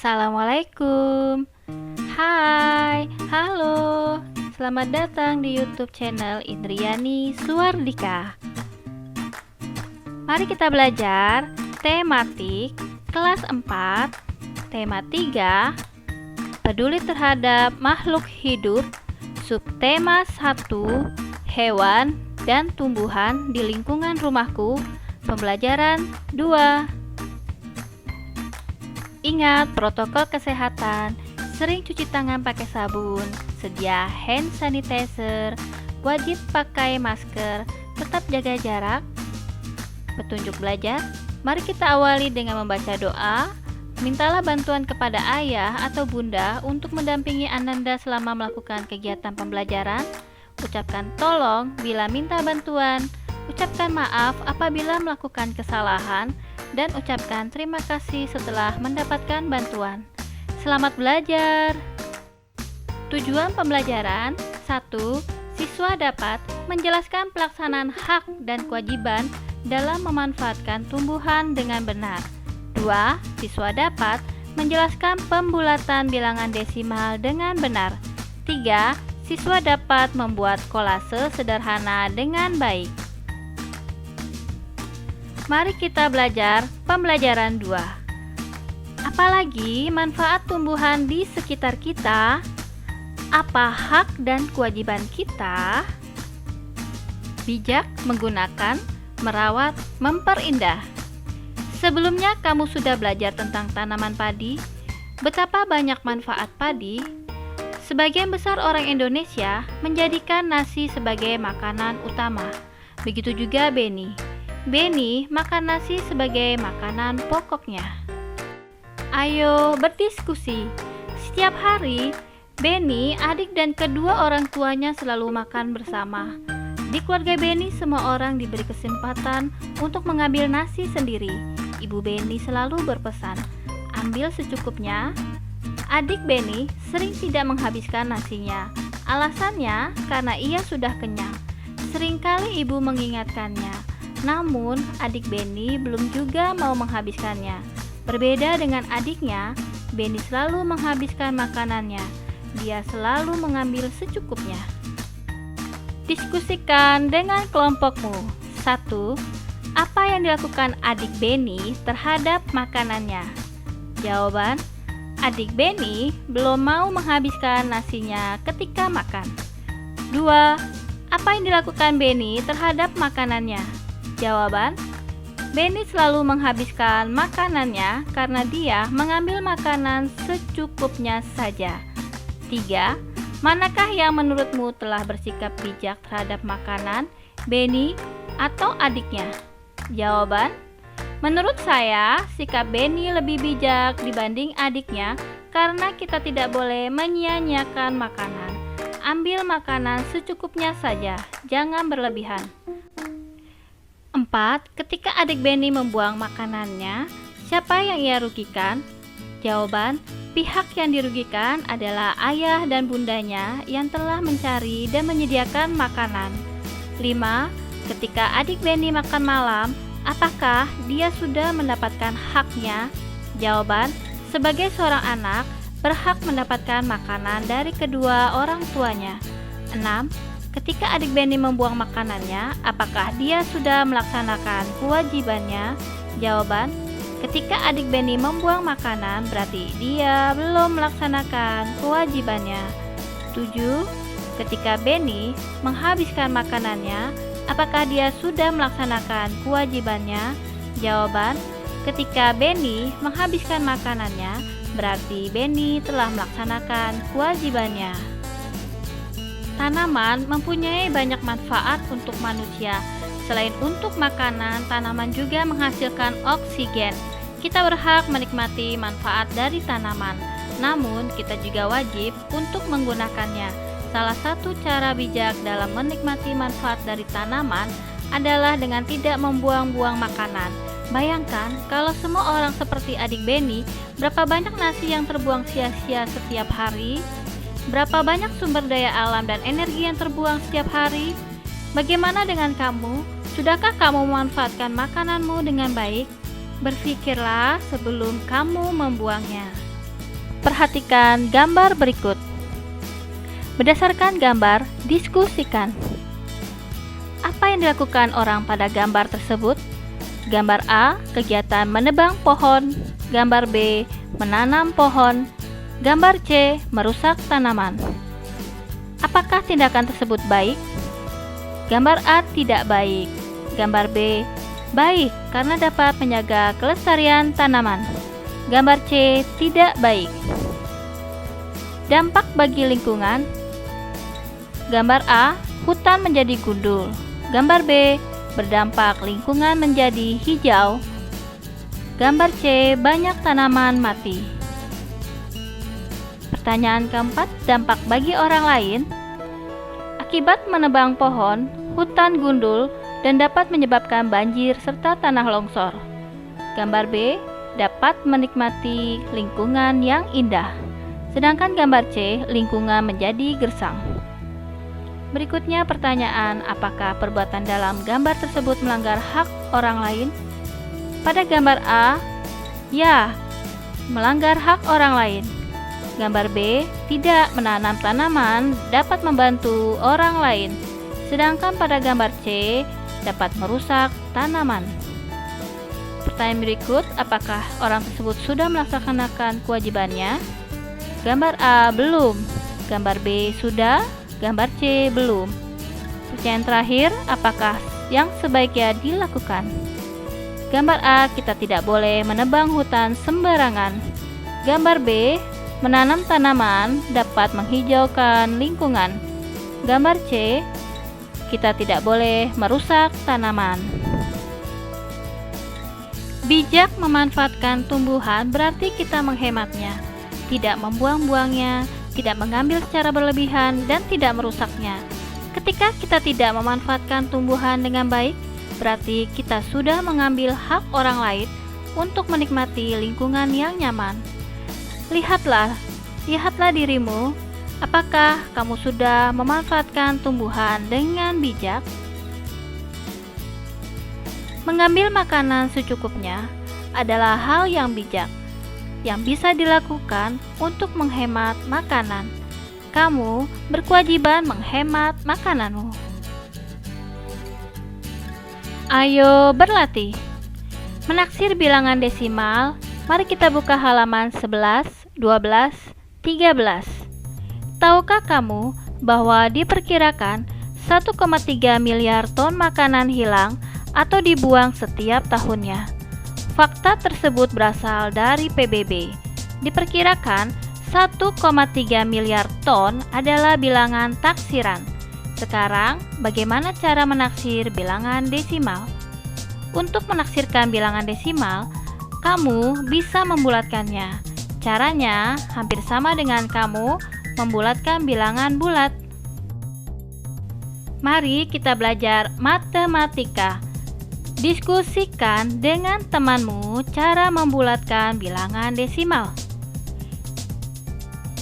Assalamualaikum. Hai, halo. Selamat datang di YouTube channel Indriani Suwardika. Mari kita belajar tematik kelas 4, tema 3, peduli terhadap makhluk hidup, subtema 1, hewan dan tumbuhan di lingkungan rumahku, pembelajaran 2. Ingat protokol kesehatan, sering cuci tangan pakai sabun, sedia hand sanitizer, wajib pakai masker, tetap jaga jarak. Petunjuk belajar, mari kita awali dengan membaca doa. Mintalah bantuan kepada ayah atau bunda untuk mendampingi Ananda selama melakukan kegiatan pembelajaran. Ucapkan tolong bila minta bantuan, ucapkan maaf apabila melakukan kesalahan, dan ucapkan terima kasih setelah mendapatkan bantuan. Selamat belajar. Tujuan pembelajaran: 1. Siswa dapat menjelaskan pelaksanaan hak dan kewajiban dalam memanfaatkan tumbuhan dengan benar. 2. Siswa dapat menjelaskan pembulatan bilangan desimal dengan benar. 3. Siswa dapat membuat kolase sederhana dengan baik. Mari kita belajar pembelajaran 2. Apalagi manfaat tumbuhan di sekitar kita? Apa hak dan kewajiban kita? Bijak menggunakan, merawat, memperindah. Sebelumnya kamu sudah belajar tentang tanaman padi, betapa banyak manfaat padi. Sebagian besar orang Indonesia menjadikan nasi sebagai makanan utama. Begitu juga beni. Beni makan nasi sebagai makanan pokoknya. Ayo berdiskusi. Setiap hari, Beni, adik dan kedua orang tuanya selalu makan bersama. Di keluarga Beni, semua orang diberi kesempatan untuk mengambil nasi sendiri. Ibu Beni selalu berpesan, ambil secukupnya. Adik Beni sering tidak menghabiskan nasinya. Alasannya karena ia sudah kenyang. Seringkali ibu mengingatkannya. Namun, adik Beni belum juga mau menghabiskannya. Berbeda dengan adiknya, Beni selalu menghabiskan makanannya. Dia selalu mengambil secukupnya. Diskusikan dengan kelompokmu. 1. Apa yang dilakukan adik Beni terhadap makanannya? Jawaban: adik Beni belum mau menghabiskan nasinya ketika makan. 2. Apa yang dilakukan Beni terhadap makanannya? Jawaban: Beni selalu menghabiskan makanannya karena dia mengambil makanan secukupnya saja. 3. Manakah yang menurutmu telah bersikap bijak terhadap makanan, Beni atau adiknya? Jawaban: menurut saya, sikap Beni lebih bijak dibanding adiknya karena kita tidak boleh menyia-nyiakan makanan. Ambil makanan secukupnya saja, jangan berlebihan. 4. Ketika adik Beni membuang makanannya, siapa yang ia rugikan? Jawaban: pihak yang dirugikan adalah ayah dan bundanya yang telah mencari dan menyediakan makanan. 5. Ketika adik Beni makan malam, apakah dia sudah mendapatkan haknya? Jawaban: sebagai seorang anak, berhak mendapatkan makanan dari kedua orang tuanya. 6. Ketika adik Beni membuang makanannya, apakah dia sudah melaksanakan kewajibannya? Jawaban: ketika adik Beni membuang makanan, berarti dia belum melaksanakan kewajibannya. 7. Ketika Beni menghabiskan makanannya, apakah dia sudah melaksanakan kewajibannya? Jawaban: ketika Beni menghabiskan makanannya, berarti Beni telah melaksanakan kewajibannya. Tanaman mempunyai banyak manfaat untuk manusia. Selain untuk makanan, tanaman juga menghasilkan oksigen. Kita berhak menikmati manfaat dari tanaman, namun kita juga wajib untuk menggunakannya. Salah satu cara bijak dalam menikmati manfaat dari tanaman adalah dengan tidak membuang-buang makanan. Bayangkan kalau semua orang seperti adik Beni, berapa banyak nasi yang terbuang sia-sia setiap hari? Berapa banyak sumber daya alam dan energi yang terbuang setiap hari? Bagaimana dengan kamu? Sudahkah kamu memanfaatkan makananmu dengan baik? Berpikirlah sebelum kamu membuangnya. perhatikan gambar berikut. Berdasarkan gambar, diskusikan. Apa yang dilakukan orang pada gambar tersebut? Gambar A, kegiatan menebang pohon. Gambar B, menanam pohon. Gambar C, merusak tanaman. Apakah tindakan tersebut baik? Gambar A tidak baik. Gambar B baik karena dapat menjaga kelestarian tanaman. Gambar C tidak baik. Dampak bagi lingkungan. Gambar A, hutan menjadi gundul. Gambar B, berdampak lingkungan menjadi hijau. Gambar C, banyak tanaman mati. Pertanyaan keempat, dampak bagi orang lain. Akibat menebang pohon, hutan gundul dan dapat menyebabkan banjir serta tanah longsor. Gambar B, dapat menikmati lingkungan yang indah. Sedangkan gambar C, lingkungan menjadi gersang. Berikutnya pertanyaan, apakah perbuatan dalam gambar tersebut melanggar hak orang lain? Pada gambar A, ya, melanggar hak orang lain. Gambar B, tidak, menanam tanaman dapat membantu orang lain. Sedangkan pada gambar C, dapat merusak tanaman. Pertanyaan berikut, apakah orang tersebut sudah melaksanakan kewajibannya? Gambar A, belum. Gambar B, sudah. Gambar C, belum. Pertanyaan terakhir, apakah yang sebaiknya dilakukan? Gambar A, kita tidak boleh menebang hutan sembarangan. Gambar B, menanam tanaman dapat menghijaukan lingkungan. Gambar C, kita tidak boleh merusak tanaman. Bijak memanfaatkan tumbuhan berarti kita menghematnya, tidak membuang-buangnya, tidak mengambil secara berlebihan, dan tidak merusaknya. Ketika kita tidak memanfaatkan tumbuhan dengan baik, berarti kita sudah mengambil hak orang lain untuk menikmati lingkungan yang nyaman. Lihatlah dirimu, apakah kamu sudah memanfaatkan tumbuhan dengan bijak? Mengambil makanan secukupnya adalah hal yang bijak yang bisa dilakukan untuk menghemat makanan. Kamu berkewajiban menghemat makananmu. Ayo berlatih. Menaksir bilangan desimal. Mari kita buka halaman 11, 12, 13. Tahukah kamu bahwa diperkirakan 1,3 miliar ton makanan hilang atau dibuang setiap tahunnya? Fakta tersebut berasal dari PBB. Diperkirakan 1,3 miliar ton adalah bilangan taksiran. Sekarang, bagaimana cara menaksir bilangan desimal? Untuk menaksirkan bilangan desimal, kamu bisa membulatkannya. Caranya hampir sama dengan kamu membulatkan bilangan bulat. Mari kita belajar matematika. Diskusikan dengan temanmu cara membulatkan bilangan desimal.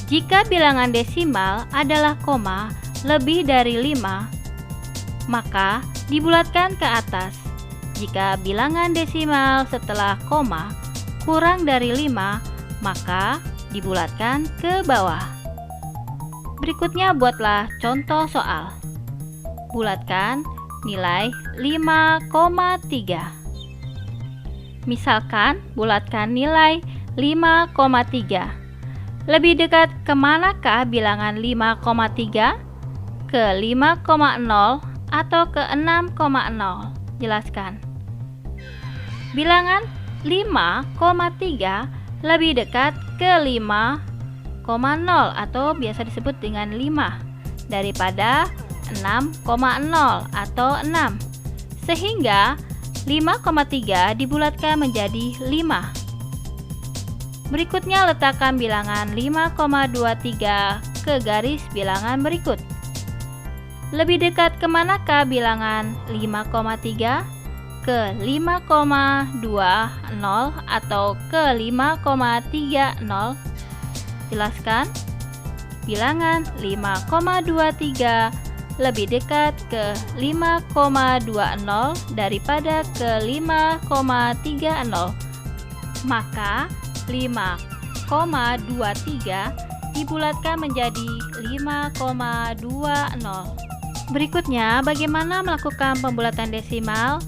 Jika bilangan desimal adalah koma lebih dari 5, maka dibulatkan ke atas. Jika bilangan desimal setelah koma kurang dari 5, maka dibulatkan ke bawah. Berikutnya buatlah contoh soal. Bulatkan nilai 5,3. Misalkan, bulatkan nilai 5,3. Lebih dekat ke manakah bilangan 5,3? Ke 5,0 atau ke 6,0? Jelaskan. Bilangan 5,3 lebih dekat ke 5,0 atau biasa disebut dengan 5 daripada 6,0 atau 6, sehingga 5,3 dibulatkan menjadi 5. Berikutnya letakkan bilangan 5,23 ke garis bilangan berikut. Lebih dekat ke manakah bilangan 5,3? Ke 5,20 atau ke 5,30? Jelaskan. Bilangan 5,23 lebih dekat ke 5,20 daripada ke 5,30. Maka 5,23 5,23 dibulatkan menjadi 5,20. Berikutnya, bagaimana melakukan pembulatan desimal?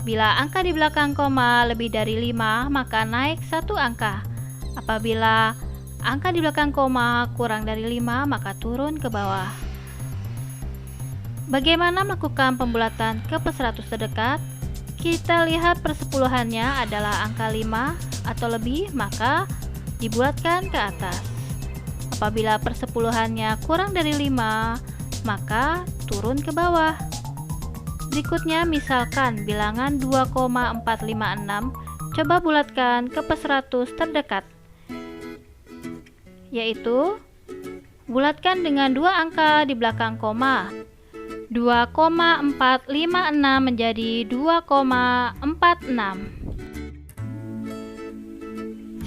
Bila angka di belakang koma lebih dari 5, maka naik satu angka. Apabila angka di belakang koma kurang dari 5, maka turun ke bawah. Bagaimana melakukan pembulatan ke per 100 terdekat? Kita lihat persepuluhannya adalah angka 5 atau lebih, maka dibulatkan ke atas. Apabila persepuluhannya kurang dari 5, maka turun ke bawah. Berikutnya, misalkan bilangan 2,456, coba bulatkan ke per 100 terdekat, yaitu bulatkan dengan dua angka di belakang koma. 2,456 menjadi 2,46.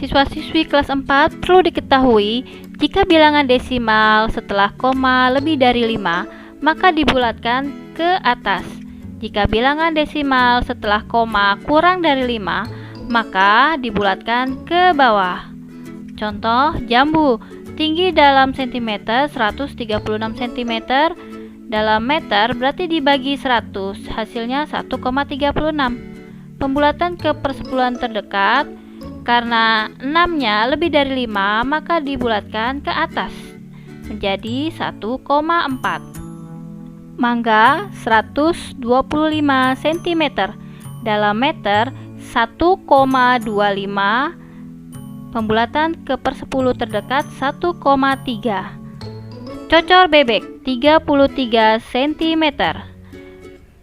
Siswa-siswi kelas 4 perlu diketahui, jika bilangan desimal setelah koma lebih dari 5, maka dibulatkan ke atas. Jika bilangan desimal setelah koma kurang dari 5, maka dibulatkan ke bawah. Contoh, jambu tinggi dalam cm 136 cm, dalam meter berarti dibagi 100, hasilnya 1,36. Pembulatan ke persepuluhan terdekat, karena 6-nya lebih dari 5, maka dibulatkan ke atas menjadi 1,4. Mangga 125 cm, dalam meter 1,25. Pembulatan ke per 10 terdekat 1,3. Cocor bebek 33 cm,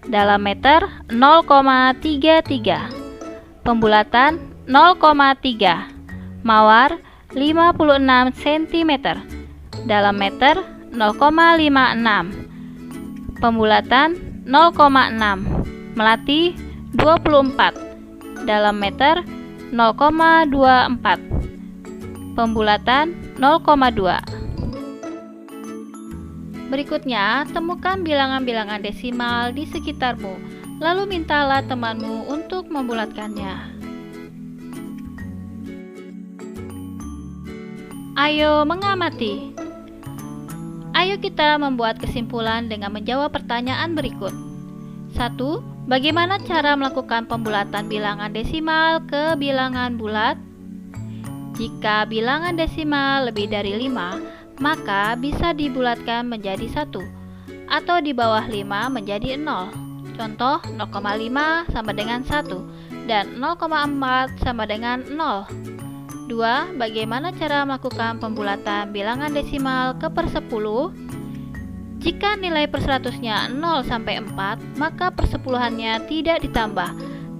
dalam meter 0,33. Pembulatan 0,3. Mawar 56 cm, dalam meter 0,56. Pembulatan 0,6. Melati 24, dalam meter 0,24. Pembulatan 0,2. Berikutnya, temukan bilangan-bilangan desimal di sekitarmu, lalu mintalah temanmu untuk membulatkannya. Ayo mengamati. Ayo kita membuat kesimpulan dengan menjawab pertanyaan berikut. 1. Bagaimana cara melakukan pembulatan bilangan desimal ke bilangan bulat? Jika bilangan desimal lebih dari 5, maka bisa dibulatkan menjadi 1, atau di bawah 5 menjadi 0. Contoh, 0,5 sama dengan 1, dan 0,4 sama dengan 0. 2. Bagaimana cara melakukan pembulatan bilangan desimal ke per 10? Jika nilai per 100-nya 0 sampai 4, maka persepuluhannya tidak ditambah.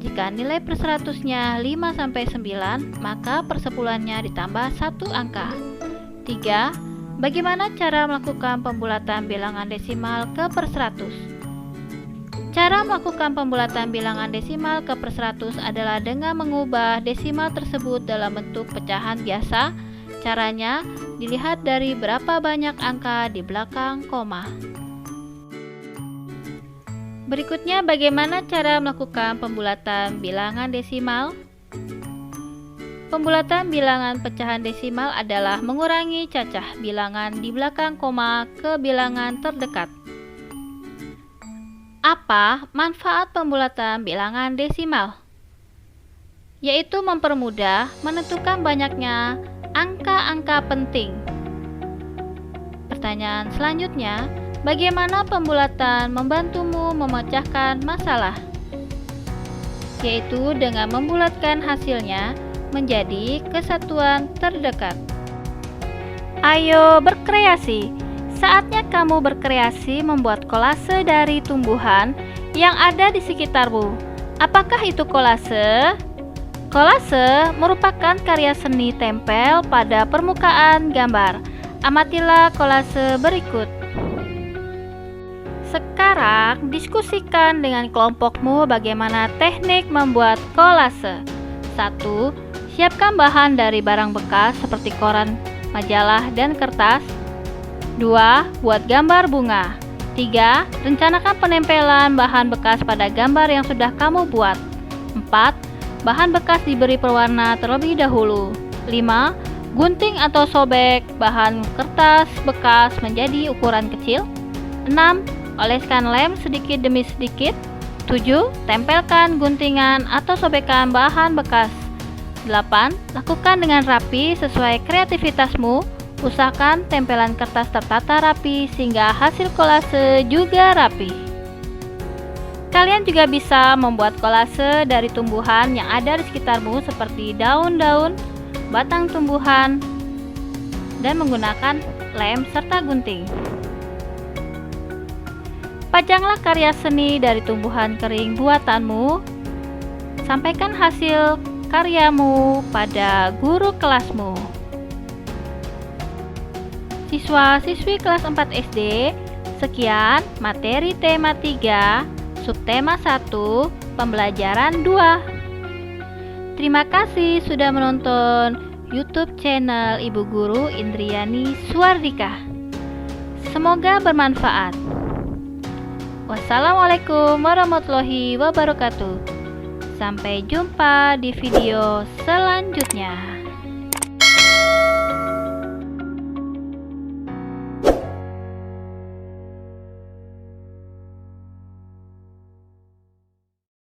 Jika nilai per 100-nya 5 sampai 9, maka persepuluhannya ditambah 1 angka. 3. Bagaimana cara melakukan pembulatan bilangan desimal ke per 100? Cara melakukan pembulatan bilangan desimal ke per 100 adalah dengan mengubah desimal tersebut dalam bentuk pecahan biasa. Caranya dilihat dari berapa banyak angka di belakang koma. Berikutnya, bagaimana cara melakukan pembulatan bilangan desimal? Pembulatan bilangan pecahan desimal adalah mengurangi cacah bilangan di belakang koma ke bilangan terdekat. Apa manfaat pembulatan bilangan desimal? Yaitu mempermudah menentukan banyaknya angka-angka penting. Pertanyaan selanjutnya, bagaimana pembulatan membantumu memecahkan masalah? Yaitu dengan membulatkan hasilnya menjadi kesatuan terdekat. Ayo berkreasi. Saatnya kamu berkreasi membuat kolase dari tumbuhan yang ada di sekitarmu. Apakah itu kolase? Kolase merupakan karya seni tempel pada permukaan gambar. Amatilah kolase berikut. Sekarang diskusikan dengan kelompokmu bagaimana teknik membuat kolase. 1. Siapkan bahan dari barang bekas seperti koran, majalah, dan kertas. 2. Buat gambar bunga. 3. Rencanakan penempelan bahan bekas pada gambar yang sudah kamu buat. 4. Bahan bekas diberi pewarna terlebih dahulu. 5. Gunting atau sobek bahan kertas bekas menjadi ukuran kecil. 6. Oleskan lem sedikit demi sedikit. 7. Tempelkan guntingan atau sobekan bahan bekas. 8. Lakukan dengan rapi sesuai kreativitasmu. Usahakan tempelan kertas tertata rapi sehingga hasil kolase juga rapi. Kalian juga bisa membuat kolase dari tumbuhan yang ada di sekitarmu seperti daun-daun, batang tumbuhan, dan menggunakan lem serta gunting. Pajanglah karya seni dari tumbuhan kering buatanmu. Sampaikan hasil karyamu pada guru kelasmu. Siswa-siswi kelas 4 SD, sekian materi tema 3, subtema 1, pembelajaran 2. Terima kasih sudah menonton YouTube channel Ibu Guru Indriani Suwardika. Semoga bermanfaat. Wassalamualaikum warahmatullahi wabarakatuh. Sampai jumpa di video selanjutnya.